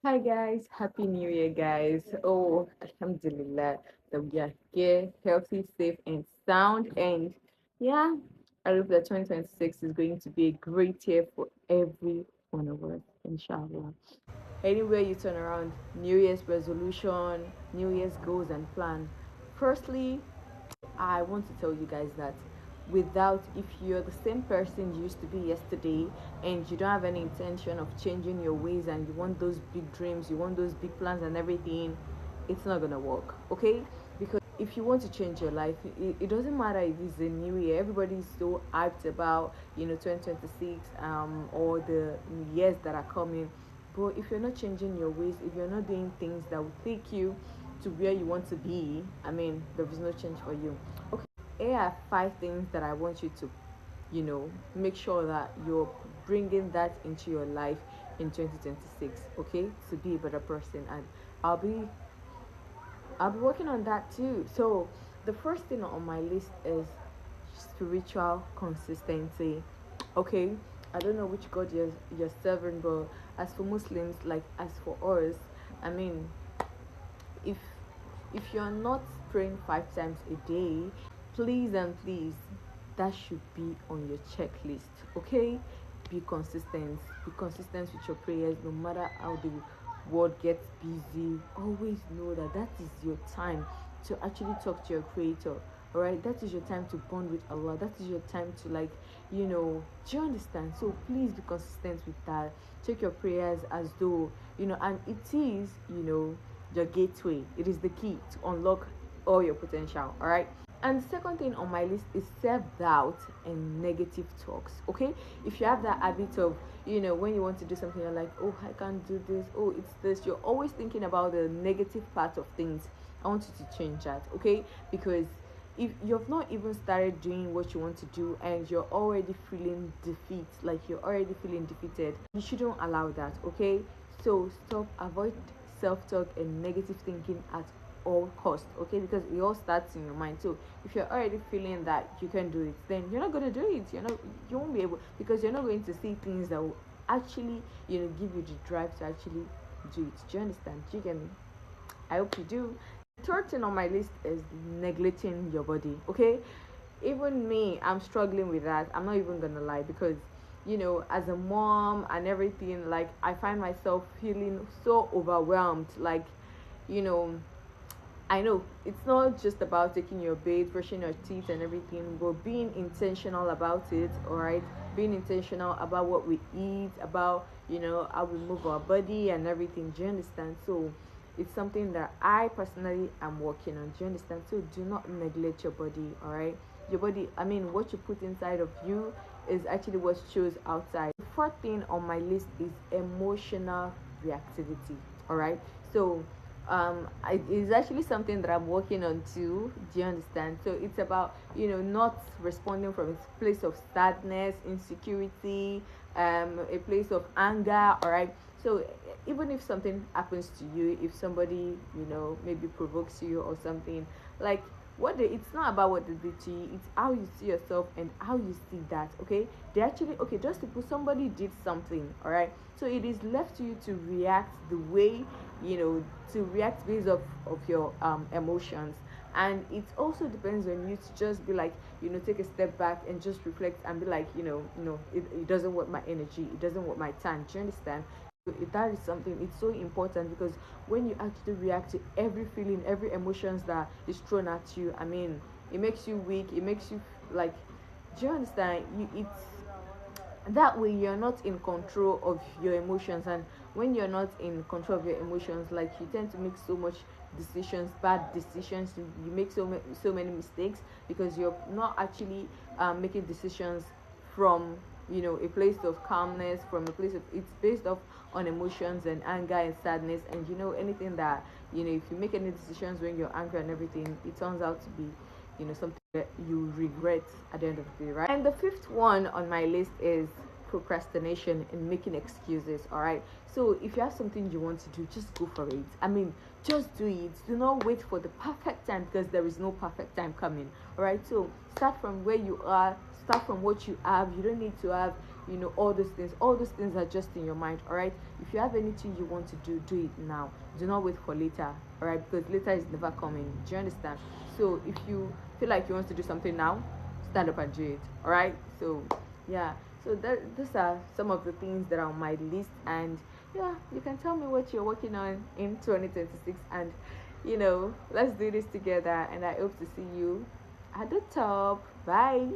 Hi guys, happy new year guys. Oh, alhamdulillah that we are here, healthy, safe and sound. And yeah, I hope that 2026 is going to be a great year for every one of us, inshallah. Anywhere you turn around, New Year's resolution, New Year's goals and plan. Firstly, I want to tell you guys that without, if you're the same person you used to be yesterday and you don't have any intention of changing your ways and you want those big dreams, you want those big plans and everything, it's not gonna work, okay? Because if you want to change your life, it doesn't matter if it's a new year. Everybody's so hyped about 2026 or the years that are coming. But if you're not changing your ways, if you're not doing things that will take you to where you want to be, I mean, there is no change for you. Okay, here are five things that I want you to, make sure that you're bringing that into your life in 2026. Okay, to be a better person, and I'll be I'll be working on that too. So the first thing on my list is spiritual consistency. Okay, I don't know which God you're serving, but as for Muslims, like as for us, I mean, if if you're not praying 5 times a day, please and please, that should be on your checklist. Okay, be consistent. Be consistent with your prayers, no matter how the world gets busy. Always know that that is your time to actually talk to your Creator. All right, that is your time to bond with Allah. That is your time to, like, do you understand? So please be consistent with that. Take your prayers as though, and it is, your gateway. It is the key to unlock all your potential. All right. And the second thing on my list is self doubt and negative talks. Okay, if you have that habit of, when you want to do something, you're like, oh, I can't do this, oh, it's this, you're always thinking about the negative part of things. I want you to change that, okay? Because if you've not even started doing what you want to do and you're already feeling defeat, like you're already feeling defeated, you shouldn't allow that, okay? So stop, avoid self-talk and negative thinking at all cost, okay? Because it all starts in your mind. So if you're already feeling that you can do it, then you're not going to do it. You won't be able, because you're not going to see things that will actually, give you the drive to actually do it. Do you understand? Do you get me? I hope you do. Third thing on my list is neglecting your body. Okay, even me, I'm struggling with that. I'm not even gonna lie, because as a mom and everything, like I find myself feeling so overwhelmed. Like, you know, I know it's not just about taking your bath, brushing your teeth, and everything, but being intentional about it, alright? Being intentional about what we eat, about, how we move our body and everything. Do you understand? So, it's something that I personally am working on. Do you understand? So, do not neglect your body, alright? Your body, I mean, what you put inside of you is actually what shows outside. The fourth thing on my list is emotional reactivity, alright? So, it's actually something that I'm working on too. Do you understand? So it's about, not responding from a place of sadness, insecurity, a place of anger. All right. So even if something happens to you, if somebody, maybe provokes you or something, like it's not about what they did to you, it's how you see yourself and how you see that. Okay, they actually, okay, just to put, somebody did something, all right, so it is left to you to react the way, to react based of your emotions. And it also depends on you to just be like, take a step back and just reflect and be like, it doesn't want my energy, it doesn't want my time. Do you understand? That is something, it's so important, because when you actually react to every feeling, every emotions that is thrown at you, I mean, it makes you weak, it makes you like, do you understand? It's that way you're not in control of your emotions. And when you're not in control of your emotions, like, you tend to make so much decisions, bad decisions. You make so many mistakes, because you're not actually making decisions from, a place of calmness, from a place of, it's based off on emotions and anger and sadness. And anything that, if you make any decisions when you're angry and everything, it turns out to be, something that you regret at the end of the day, right? And the fifth one on my list is procrastination and making excuses. All right, so if you have something you want to do, just go for it. I mean, just do it. Do not wait for the perfect time, because there is no perfect time coming. All right, so start from where you are, start from what you have. You don't need to have all those things are just in your mind. All right, if you have anything you want to do, do it now. Do not wait for later. All right, because later is never coming. Do you understand? So if you feel like you want to do something now, stand up and do it. All right, so yeah, so these are some of the things that are on my list. And yeah, you can tell me what you're working on in 2026, and let's do this together. And I hope to see you at the top. Bye.